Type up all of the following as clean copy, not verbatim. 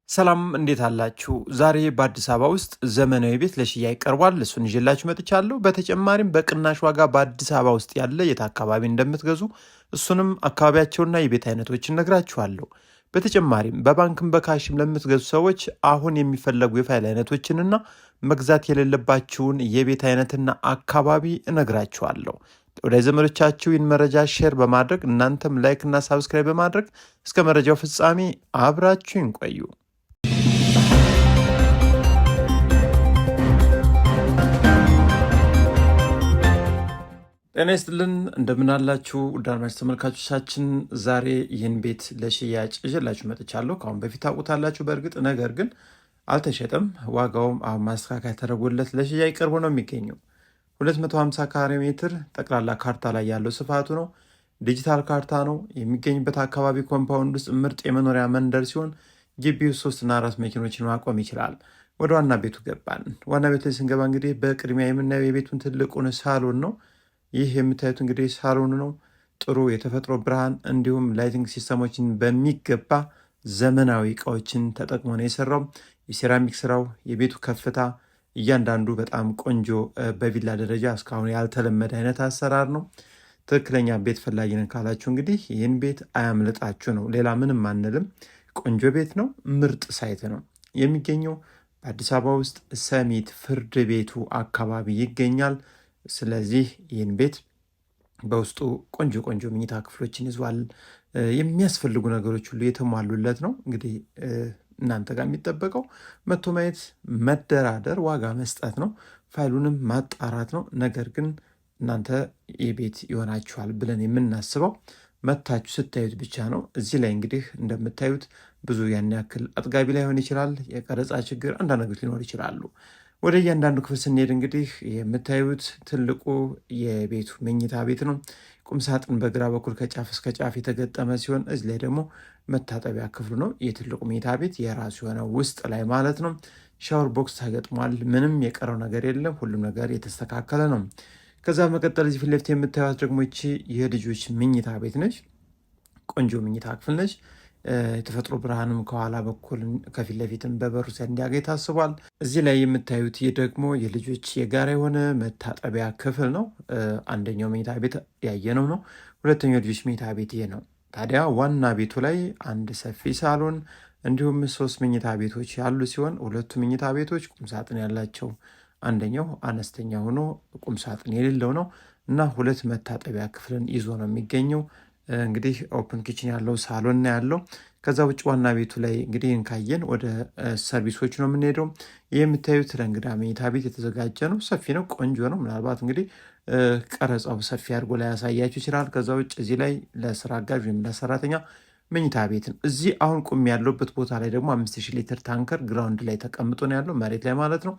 ሰላም እንዴት አላችሁ? ዛሬ በአዲስ አበባ ውስጥ ዘመናዊ ቤት ለሽያጭ ቀርቧል። እሱን ይዤላችሁ መጥቻለሁ። በተጨማሪም በቅናሽ ዋጋ በአዲስ አበባ ውስጥ ያለ የት አካባቢ እንደምትገዙ እሱንም አካባቢያቸውና የቤት አይነቶችን ነግራችኋለሁ። በተጨማሪም በባንክም በካሽም ለምትገዙ ሰዎች አሁን የሚፈለጉ የፋይል አይነቶችንና መግዛት የሌለባችሁን የቤት አይነትና አካባቢ እነግራችኋለሁ። ወደ ዘመዶቻችሁ ይህን መረጃ ሼር በማድረግ እናንተም ላይክና ሳብስክራይብ በማድረግ እስከ መረጃው ፍጻሜ አብራችሁን ቆዩ። ጤና ይስጥልን እንደምን አላችሁ ውድ አድማጭ ተመልካቾቻችን፣ ዛሬ ይህን ቤት ለሽያጭ ይዤላችሁ መጥቻለሁ። ከአሁን በፊት ታውቁታላችሁ በእርግጥ ነገር ግን አልተሸጠም። ዋጋውም አሁን ማስተካከያ ተደርጎለት ለሽያጭ ቀርቦ ነው የሚገኘው። 250 ካሬ ሜትር ጠቅላላ ካርታ ላይ ያለው ስፋቱ ነው። ዲጂታል ካርታ ነው። የሚገኝበት አካባቢ ኮምፓውንድ ውስጥ ምርጥ የመኖሪያ መንደር ሲሆን ግቢው 3 እና 4 መኪኖችን ማቆም ይችላል። ወደ ዋና ቤቱ ገባን። ዋና ቤቱ ላይ ስንገባ እንግዲህ በቅድሚያ የምናየው የቤቱን ትልቁን ሳሎን ነው። ይህ የምታዩት እንግዲህ ሳሎን ነው። ጥሩ የተፈጥሮ ብርሃን እንዲሁም ላይቲንግ ሲስተሞችን በሚገባ ዘመናዊ እቃዎችን ተጠቅሞ ነው የሰራው። የሴራሚክ ስራው፣ የቤቱ ከፍታ እያንዳንዱ በጣም ቆንጆ በቪላ ደረጃ እስካሁን ያልተለመደ አይነት አሰራር ነው። ትክክለኛ ቤት ፈላጊ ነን ካላችሁ እንግዲህ ይህን ቤት አያምልጣችሁ ነው። ሌላ ምንም አንልም። ቆንጆ ቤት ነው። ምርጥ ሳይት ነው። የሚገኘው በአዲስ አበባ ውስጥ ሰሚት ፍርድ ቤቱ አካባቢ ይገኛል። ስለዚህ ይህን ቤት በውስጡ ቆንጆ ቆንጆ መኝታ ክፍሎችን ይዟል። የሚያስፈልጉ ነገሮች ሁሉ የተሟሉለት ነው። እንግዲህ እናንተ ጋር የሚጠበቀው መቶ ማየት፣ መደራደር፣ ዋጋ መስጠት ነው። ፋይሉንም ማጣራት ነው። ነገር ግን እናንተ ይህ ቤት ይሆናችኋል ብለን የምናስበው መታችሁ ስታዩት ብቻ ነው። እዚህ ላይ እንግዲህ እንደምታዩት ብዙ ያን ያክል አጥጋቢ ላይሆን ይችላል። የቀረጻ ችግር፣ አንዳንድ ነገሮች ሊኖር ይችላሉ። ወደ እያንዳንዱ ክፍል ስንሄድ እንግዲህ የምታዩት ትልቁ የቤቱ መኝታ ቤት ነው። ቁምሳጥን በግራ በኩል ከጫፍ እስከ ጫፍ የተገጠመ ሲሆን እዚህ ላይ ደግሞ መታጠቢያ ክፍሉ ነው። የትልቁ መኝታ ቤት የራሱ የሆነ ውስጥ ላይ ማለት ነው ሻወር ቦክስ ተገጥሟል። ምንም የቀረው ነገር የለም። ሁሉም ነገር የተስተካከለ ነው። ከዛ መቀጠል እዚህ ፊት ለፊት የምታዩት ደግሞ ይቺ የልጆች መኝታ ቤት ነች። ቆንጆ መኝታ ክፍል ነች። የተፈጥሮ ብርሃንም ከኋላ በኩል ከፊት ለፊትም በበሩ ዘንድ እንዲያገኝ ታስቧል። እዚህ ላይ የምታዩት ይህ ደግሞ የልጆች የጋራ የሆነ መታጠቢያ ክፍል ነው። አንደኛው መኝታ ቤት ያየነው ነው። ሁለተኛው ልጆች መኝታ ቤት ይህ ነው። ታዲያ ዋና ቤቱ ላይ አንድ ሰፊ ሳሎን እንዲሁም 3 መኝታ ቤቶች ያሉ ሲሆን ሁለቱ መኝታ ቤቶች ቁምሳጥን ያላቸው፣ አንደኛው አነስተኛ ሆኖ ቁምሳጥን የሌለው ነው እና 2 መታጠቢያ ክፍልን ይዞ ነው የሚገኘው። እንግዲህ ኦፕን ኪችን ያለው ሳሎን ነው ያለው። ከዛ ውጭ ዋና ቤቱ ላይ እንግዲህ እንካየን ወደ ሰርቪሶች ነው የምንሄደው። ይህ የምታዩት ለእንግዳ መኝታ ቤት የተዘጋጀ ነው። ሰፊ ነው፣ ቆንጆ ነው። ምናልባት እንግዲህ ቀረጻው ሰፊ አድርጎ ላይ ያሳያችሁ ይችላል። ከዛ ውጭ እዚህ ላይ ለስራ አጋዥ ወይም ለሰራተኛ መኝታ ቤት ነው። እዚህ አሁን ቁም ያለበት ቦታ ላይ ደግሞ 5000 ሊትር ታንከር ግራውንድ ላይ ተቀምጦ ነው ያለው፣ መሬት ላይ ማለት ነው።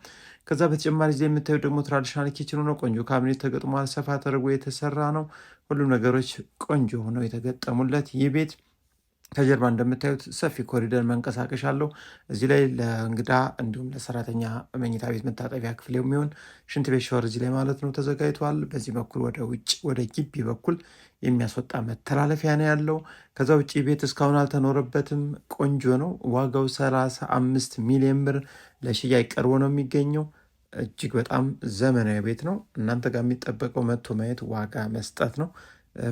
ከዛ በተጨማሪ እዚህ የምታዩት ደግሞ ትራዲሽናል ኪችኑ ነው። ቆንጆ ካቢኔት ተገጥሟል። ሰፋ ተደርጎ የተሰራ ነው። ሁሉም ነገሮች ቆንጆ ሆነው የተገጠሙለት ይህ ቤት ከጀርባ እንደምታዩት ሰፊ ኮሪደር መንቀሳቀሻ አለው። እዚህ ላይ ለእንግዳ እንዲሁም ለሰራተኛ መኝታ ቤት መታጠቢያ ክፍል የሚሆን ሽንት ቤት ሻወር እዚህ ላይ ማለት ነው ተዘጋጅቷል። በዚህ በኩል ወደ ውጭ ወደ ግቢ በኩል የሚያስወጣ መተላለፊያ ነው ያለው። ከዛ ውጭ ቤት እስካሁን አልተኖረበትም። ቆንጆ ነው። ዋጋው 35 ሚሊዮን ብር ለሽያጭ ቀርቦ ነው የሚገኘው። እጅግ በጣም ዘመናዊ ቤት ነው። እናንተ ጋር የሚጠበቀው መቶ ማየት፣ ዋጋ መስጠት ነው።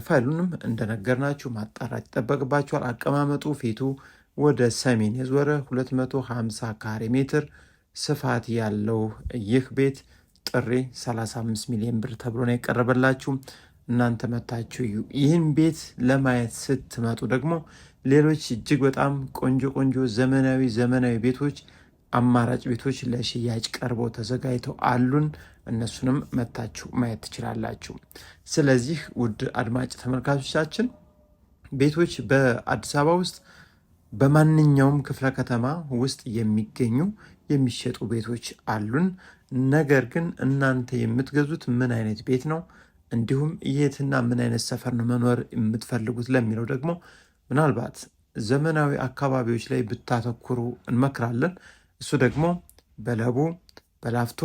ፋይሉንም እንደነገርናችሁ ማጣራት ይጠበቅባችኋል። አቀማመጡ ፊቱ ወደ ሰሜን የዞረ 250 ካሬ ሜትር ስፋት ያለው ይህ ቤት ጥሬ 35 ሚሊዮን ብር ተብሎ ነው የቀረበላችሁ። እናንተ መታችሁ እዩ። ይህን ቤት ለማየት ስትመጡ ደግሞ ሌሎች እጅግ በጣም ቆንጆ ቆንጆ ዘመናዊ ቤቶች፣ አማራጭ ቤቶች ለሽያጭ ቀርበው ተዘጋጅተው አሉን። እነሱንም መታችሁ ማየት ትችላላችሁ። ስለዚህ ውድ አድማጭ ተመልካቾቻችን ቤቶች በአዲስ አበባ ውስጥ በማንኛውም ክፍለ ከተማ ውስጥ የሚሸጡ ቤቶች አሉን። ነገር ግን እናንተ የምትገዙት ምን አይነት ቤት ነው፣ እንዲሁም የትና ምን አይነት ሰፈር ነው መኖር የምትፈልጉት ለሚለው ደግሞ ምናልባት ዘመናዊ አካባቢዎች ላይ ብታተኩሩ እንመክራለን። እሱ ደግሞ በለቡ፣ በላፍቶ፣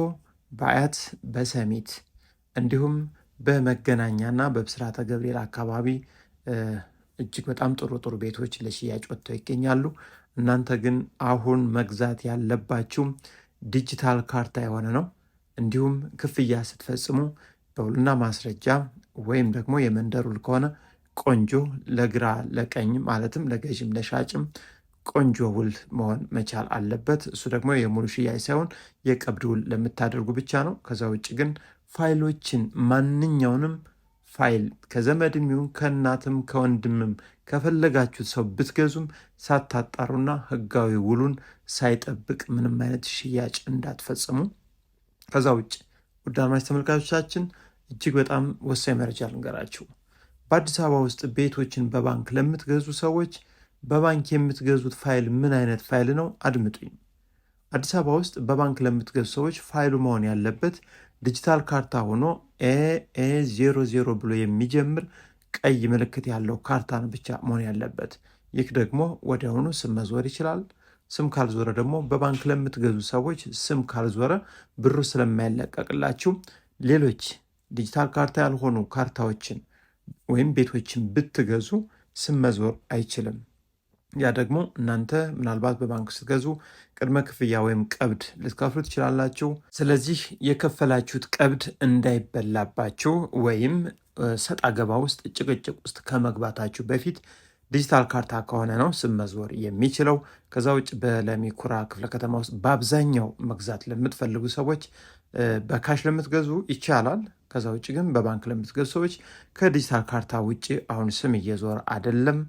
በአያት፣ በሰሚት እንዲሁም በመገናኛና በብስራተ ገብርኤል አካባቢ እጅግ በጣም ጥሩ ጥሩ ቤቶች ለሽያጭ ወጥተው ይገኛሉ። እናንተ ግን አሁን መግዛት ያለባችሁ ዲጂታል ካርታ የሆነ ነው። እንዲሁም ክፍያ ስትፈጽሙ በውልና ማስረጃ ወይም ደግሞ የመንደር ውል ከሆነ ቆንጆ ለግራ ለቀኝ ማለትም ለገዥም ለሻጭም ቆንጆ ውል መሆን መቻል አለበት። እሱ ደግሞ የሙሉ ሽያጭ ሳይሆን የቀብድ ውል ለምታደርጉ ብቻ ነው። ከዛ ውጭ ግን ፋይሎችን ማንኛውንም ፋይል ከዘመድም ይሁን ከእናትም ከወንድምም ከፈለጋችሁት ሰው ብትገዙም ሳታጣሩና ሕጋዊ ውሉን ሳይጠብቅ ምንም አይነት ሽያጭ እንዳትፈጽሙ። ከዛ ውጭ ውድ አድማጭ ተመልካቾቻችን እጅግ በጣም ወሳኝ መረጃ ልንገራችሁ። በአዲስ አበባ ውስጥ ቤቶችን በባንክ ለምትገዙ ሰዎች በባንክ የምትገዙት ፋይል ምን አይነት ፋይል ነው? አድምጡኝ። አዲስ አበባ ውስጥ በባንክ ለምትገዙ ሰዎች ፋይሉ መሆን ያለበት ዲጂታል ካርታ ሆኖ ኤ00 ብሎ የሚጀምር ቀይ ምልክት ያለው ካርታ ነው ብቻ መሆን ያለበት። ይህ ደግሞ ወዲያውኑ ስም መዞር ይችላል። ስም ካልዞረ ደግሞ በባንክ ለምትገዙ ሰዎች ስም ካልዞረ ብሩ ስለማይለቀቅላችሁ ሌሎች ዲጂታል ካርታ ያልሆኑ ካርታዎችን ወይም ቤቶችን ብትገዙ ስም መዞር አይችልም። ያ ደግሞ እናንተ ምናልባት በባንክ ስትገዙ ቅድመ ክፍያ ወይም ቀብድ ልትከፍሉ ትችላላችሁ። ስለዚህ የከፈላችሁት ቀብድ እንዳይበላባችሁ ወይም ሰጣ ገባ ውስጥ ጭቅጭቅ ውስጥ ከመግባታችሁ በፊት ዲጂታል ካርታ ከሆነ ነው ስም መዞር የሚችለው። ከዛ ውጭ በለሚ ኩራ ክፍለ ከተማ ውስጥ በአብዛኛው መግዛት ለምትፈልጉ ሰዎች በካሽ ለምትገዙ ይቻላል። ከዛ ውጭ ግን በባንክ ለምትገዙ ሰዎች ከዲጂታል ካርታ ውጭ አሁን ስም እየዞረ አይደለም።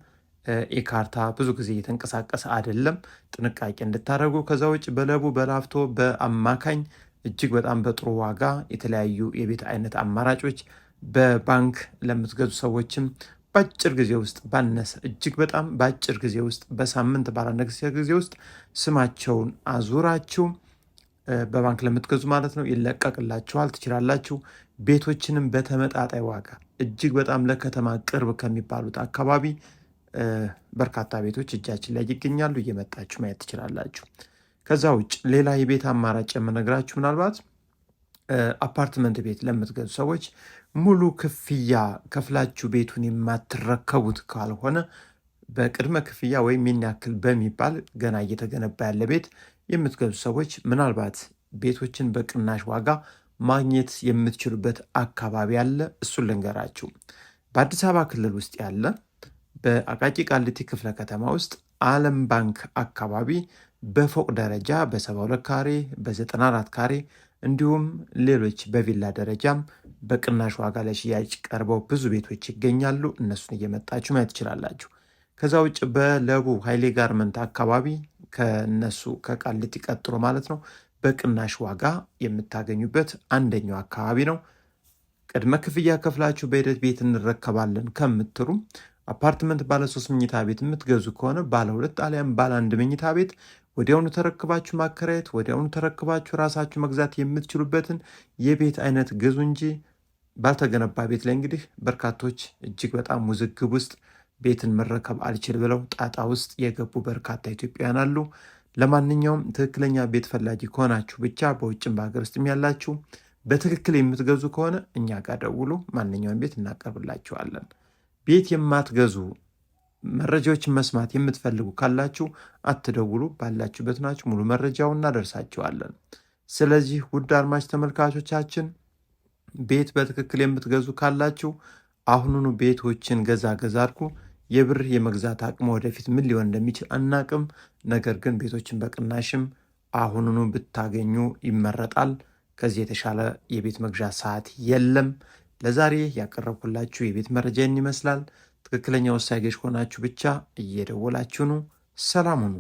ኢካርታ ብዙ ጊዜ እየተንቀሳቀሰ አይደለም። ጥንቃቄ እንድታደርጉ። ከዛ ውጭ በለቡ በላፍቶ በአማካኝ እጅግ በጣም በጥሩ ዋጋ የተለያዩ የቤት አይነት አማራጮች በባንክ ለምትገዙ ሰዎችም በአጭር ጊዜ ውስጥ ባነሰ እጅግ በጣም በአጭር ጊዜ ውስጥ በሳምንት ባላነሰ ጊዜ ውስጥ ስማቸውን አዙራችሁ በባንክ ለምትገዙ ማለት ነው ይለቀቅላችኋል፣ ትችላላችሁ። ቤቶችንም በተመጣጣኝ ዋጋ እጅግ በጣም ለከተማ ቅርብ ከሚባሉት አካባቢ በርካታ ቤቶች እጃችን ላይ ይገኛሉ። እየመጣችሁ ማየት ትችላላችሁ። ከዛ ውጭ ሌላ የቤት አማራጭ የምነግራችሁ ምናልባት አፓርትመንት ቤት ለምትገዙ ሰዎች ሙሉ ክፍያ ከፍላችሁ ቤቱን የማትረከቡት ካልሆነ በቅድመ ክፍያ ወይም የሚያክል በሚባል ገና እየተገነባ ያለ ቤት የምትገዙ ሰዎች ምናልባት ቤቶችን በቅናሽ ዋጋ ማግኘት የምትችሉበት አካባቢ አለ። እሱን ልንገራችሁ። በአዲስ አበባ ክልል ውስጥ ያለ በአቃቂ ቃሊቲ ክፍለ ከተማ ውስጥ ዓለም ባንክ አካባቢ በፎቅ ደረጃ በ72 ካሬ በ94 ካሬ እንዲሁም ሌሎች በቪላ ደረጃም በቅናሽ ዋጋ ለሽያጭ ቀርበው ብዙ ቤቶች ይገኛሉ። እነሱን እየመጣችሁ ማየት ትችላላችሁ። ከዛ ውጭ በለቡ ኃይሌ ጋርመንት አካባቢ ከነሱ ከቃሊቲ ቀጥሎ ማለት ነው በቅናሽ ዋጋ የምታገኙበት አንደኛው አካባቢ ነው። ቅድመ ክፍያ ከፍላችሁ በሂደት ቤት እንረከባለን ከምትሉ አፓርትመንት ባለ 3 መኝታ ቤት የምትገዙ ከሆነ ባለ 2 አሊያም ባለ 1 መኝታ ቤት ወዲያውኑ ተረክባችሁ ማከራየት ወዲያውኑ ተረክባችሁ ራሳችሁ መግዛት የምትችሉበትን የቤት አይነት ግዙ እንጂ ባልተገነባ ቤት ላይ እንግዲህ በርካቶች እጅግ በጣም ውዝግብ ውስጥ ቤትን መረከብ አልችል ብለው ጣጣ ውስጥ የገቡ በርካታ ኢትዮጵያውያን አሉ። ለማንኛውም ትክክለኛ ቤት ፈላጊ ከሆናችሁ ብቻ በውጭም በሀገር ውስጥም ያላችሁ በትክክል የምትገዙ ከሆነ እኛ ጋር ደውሉ። ማንኛውም ቤት እናቀርብላችኋለን። ቤት የማትገዙ መረጃዎችን መስማት የምትፈልጉ ካላችሁ አትደውሉ። ባላችሁበት ናችሁ ሙሉ መረጃውን እናደርሳችኋለን። ስለዚህ ውድ አድማጭ ተመልካቾቻችን ቤት በትክክል የምትገዙ ካላችሁ አሁኑኑ ቤቶችን ገዛ አድርጉ። የብር የመግዛት አቅሙ ወደፊት ምን ሊሆን እንደሚችል አናቅም። ነገር ግን ቤቶችን በቅናሽም አሁኑኑ ብታገኙ ይመረጣል። ከዚህ የተሻለ የቤት መግዣ ሰዓት የለም። ለዛሬ ያቀረብኩላችሁ የቤት መረጃ ይመስላል። ትክክለኛ ወሳኝ ገዥ ሆናችሁ ብቻ እየደወላችሁ ነው። ሰላም ሁኑ።